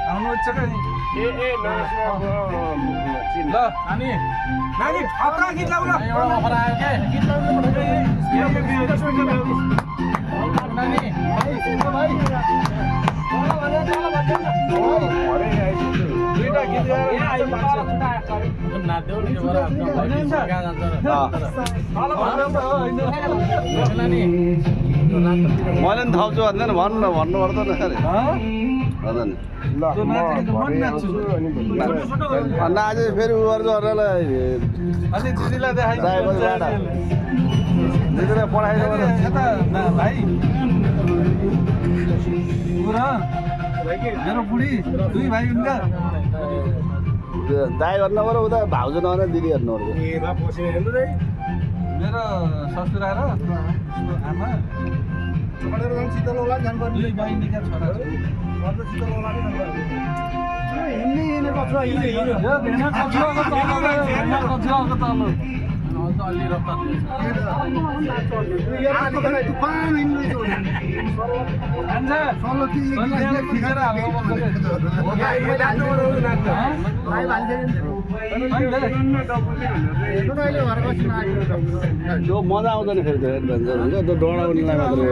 आउनु इच्छा नि ए ल अनि नानी खतरा गीत लाउन एउटा अफर आयो के गीत लाउनु नानी भाइ दुईटा गीत मैले पनि थाहा छु भन्दैन भन्नु पर्दैन अरे भन्दा आज फेरि उ गर्छु अर्कालाई अनि दिदीलाई देखाइ दिदीलाई पढाइदिनु यता भाइ मेरो बुढी दुई भाइ उनका दाइ भन्नु पऱ्यो उता भाउजू नभएर दिदी हेर्नु पर्छ मेरो ससुरा र आमा दुई बहिनीका छोरा त्यो मजा आउँदैन फेरि त्यो एडभेन्चर हुन्छ त्यो डढाउनेलाई मात्रै